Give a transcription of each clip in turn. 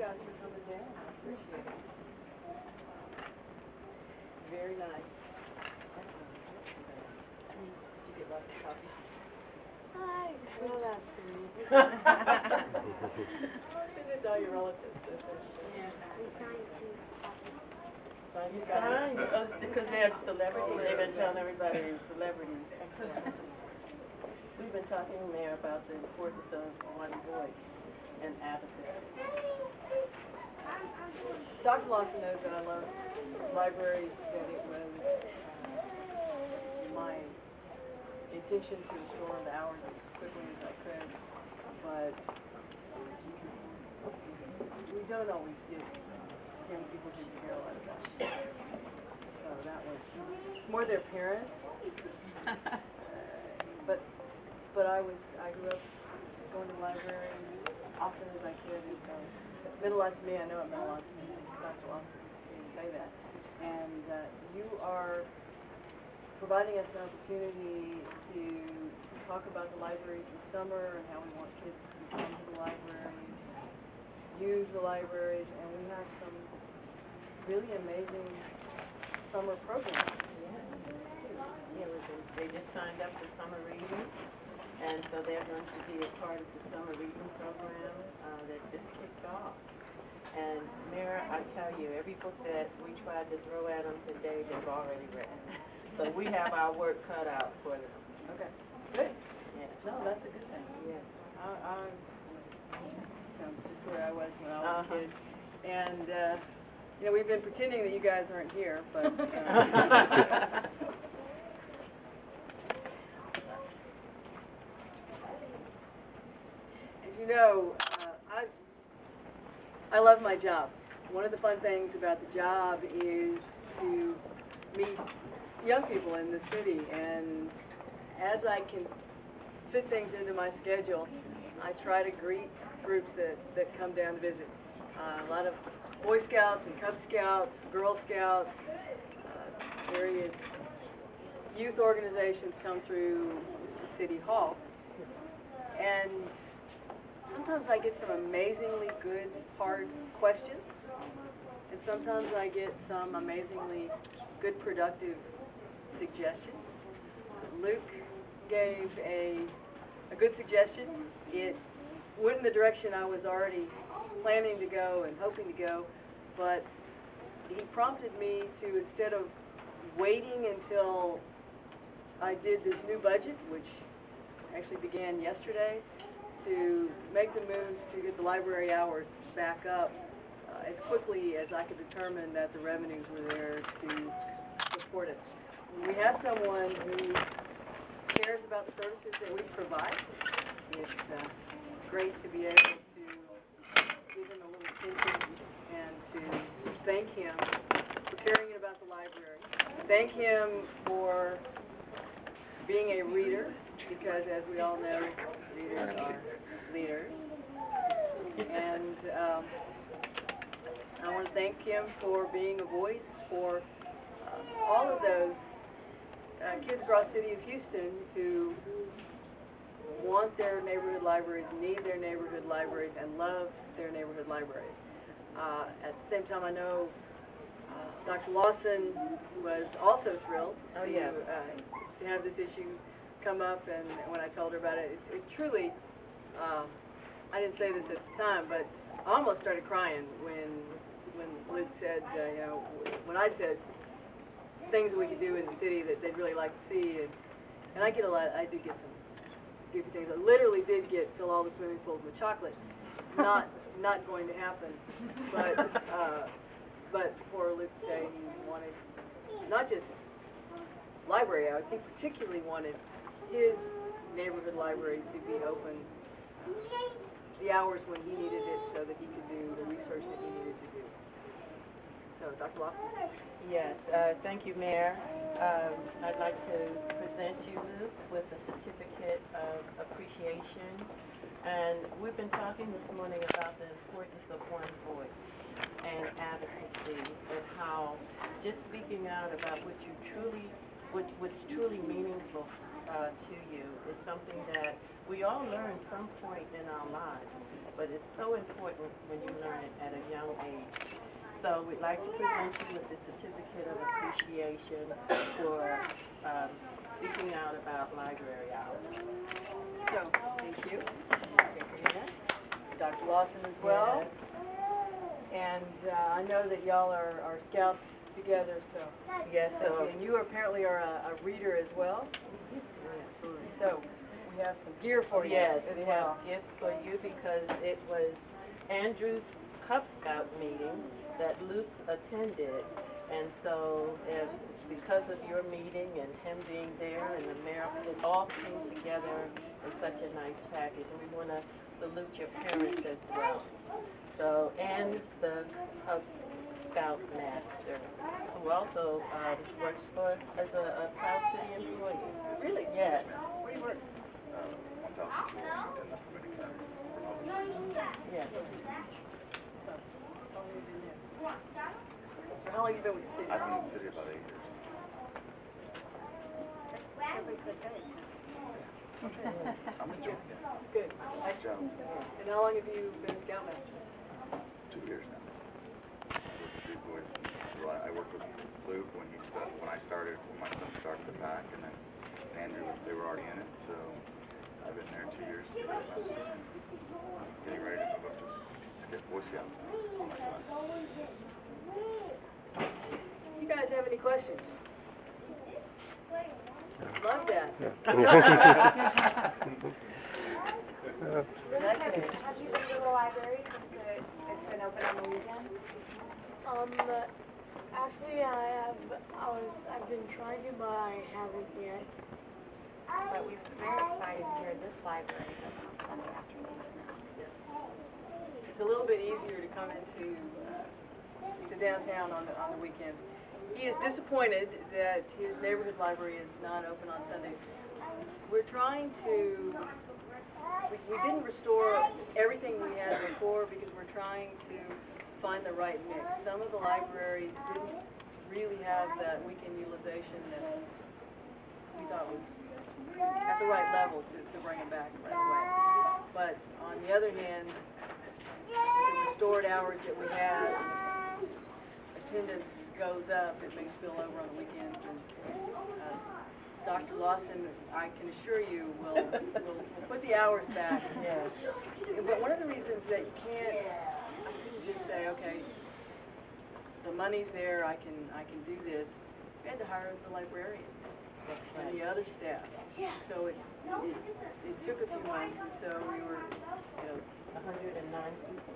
guys for coming down. I appreciate it. Very nice. Did you get lots of copies? Hi. Well, that's good. Send it to all your relatives. We signed 2 copies. You signed? Because they're celebrities. They've been telling everybody they're celebrities. Excellent. We've been talking, Mayor, about the importance of one voice and advocacy. Dr. Lawson knows that I love libraries, that it was my intention to restore the hours as quickly as I could, but we don't always get young people who care a lot about it. So that was, it's more their parents, but I grew up going to the library as often as I could, and so it meant a lot to me. I know it meant a lot to Dr. Lawson for you to say that. And you are providing us an opportunity to talk about the libraries this summer and how we want kids to come to the libraries, use the libraries, and we have some really amazing summer programs. Yeah, they just signed up for summer reading, and so they're going to be a part of the summer reading program that just kicked off. And Mayor, I tell you, every book that we tried to throw at them today, they've already read. So we have our work cut out for them. Okay, good. Yeah. No, that's a good thing. Yeah. Sounds just the way I was when I was a kid. And, you know, we've been pretending that you guys aren't here, but... as you know, I love my job. One of the fun things about the job is to meet young people in the city, and as I can fit things into my schedule, I try to greet groups that come down to visit. A lot of Boy Scouts and Cub Scouts, Girl Scouts, various youth organizations come through City Hall. And sometimes I get some amazingly good, hard questions, and sometimes I get some amazingly good, productive suggestions. Luke gave a good suggestion. It went in the direction I was already planning to go and hoping to go, but he prompted me to, instead of waiting until I did this new budget, which actually began yesterday, to make the moves to get the library hours back up as quickly as I could determine that the revenues were there to support it. We have someone who cares about the services that we provide. It's great to be able to give him a little attention and to thank him for caring about the library. Thank him for being a reader, because as we all know, readers are leaders. And I want to thank him for being a voice for all of those kids across the city of Houston who want their neighborhood libraries, need their neighborhood libraries, and love their neighborhood libraries. At the same time, I know Dr. Lawson was also thrilled to have this issue come up, and when I told her about it, it truly, I didn't say this at the time, but I almost started crying when Luke said, you know, when I said things that we could do in the city that they'd really like to see, and I get a lot, I did get some goofy things. I literally did get fill all the swimming pools with chocolate. Not going to happen, but for Luke to say he wanted not just library hours, he particularly wanted his neighborhood library to be open the hours when he needed it so that he could do the research that he needed to do. So, Dr. Lawson? Yes, thank you, Mayor. I'd like to present you, Luke, with a certificate of appreciation. And we've been talking this morning about the importance of one voice and advocacy, and how just speaking out about what's truly meaningful to you is something that we all learn some point in our lives, but it's so important when you learn it at a young age. So we'd like to present you with the certificate of appreciation for speaking out about library hours. So, thank you. Dr. Lawson as well. Yes. And I know that y'all are scouts together, so. Yes, so, And you apparently are a reader as well. Absolutely. So we have some gear for you yes, as we well. have gifts for you because it was Andrew's Cub Scout meeting that Luke attended. And so because of your meeting and him being there and the mayor, it all came together in such a nice package. And we want to salute your parents as well. So, and the Cub Scout Master, who also works for, as a Proud City employee. Really? Yes. Where do you work? 1002 Washington, the permitting center. Yes. So, how long have you been there? So how long have you been with the city? I've been in the city about 8 years. Sounds like it's been great. I'm enjoying it. Good. Excellent. And how long have you been a scoutmaster? 2 years now. I work with Big Boys. Well, I worked with Luke when I started, when my son started the pack, and then Andrew, they were already in it, so I've been there 2 years as a scoutmaster. Getting ready to move up to Boy Scouts now on my son. You guys have any questions? Love that. Okay. Have you been to the library since it's been open on the weekend? Actually, I've been trying to, but I haven't yet. But we're very excited to hear this library is open on Sunday afternoons now. Yes. It's a little bit easier to come into to downtown on the weekends. He is disappointed that his neighborhood library is not open on Sundays. We're trying to, we didn't restore everything we had before because we're trying to find the right mix. Some of the libraries didn't really have that weekend utilization that we thought was at the right level to bring them back right away. But on the other hand, with the restored hours that we have, attendance goes up, it may spill over on the weekends, and Dr. Lawson, I can assure you, will put the hours back. Yes. But one of the reasons that you can't just say, okay, the money's there, I can do this, we had to hire the librarians and the other staff. So it took a few months, and so we were, 109 people.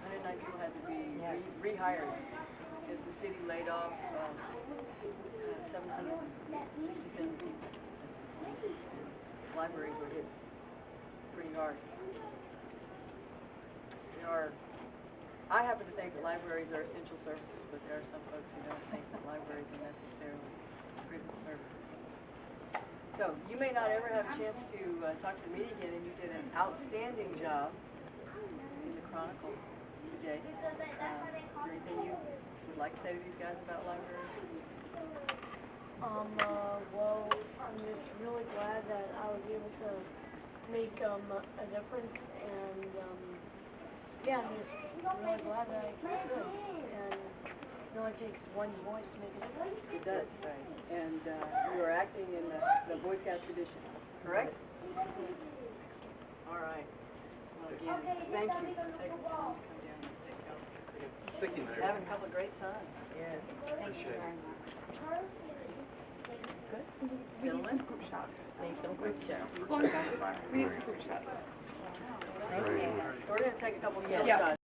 109 people had to be Yes. rehired because the city laid off 767 people. Libraries were hit pretty hard. I happen to think that libraries are essential services, but there are some folks who don't think that libraries are necessarily critical services. So you may not ever have a chance to talk to the media again, and you did an outstanding job in the Chronicle today. Is there anything you would like to say to these guys about libraries? Well, I'm just really glad that I was able to make a difference, and yeah, I'm just really glad that I could. And it only takes one voice to make a difference. It does. Right. And you are acting in the Boy Scout tradition, correct? Excellent. All right. Well, again, thank you for taking the time to come down and take help. Thank you, Mayor. Having a couple of great sons. Yes. Thank you very much. Good. Gentlemen? Need some group shots. Time. We need some fruit shots. We're going to take a couple still Yes. shots.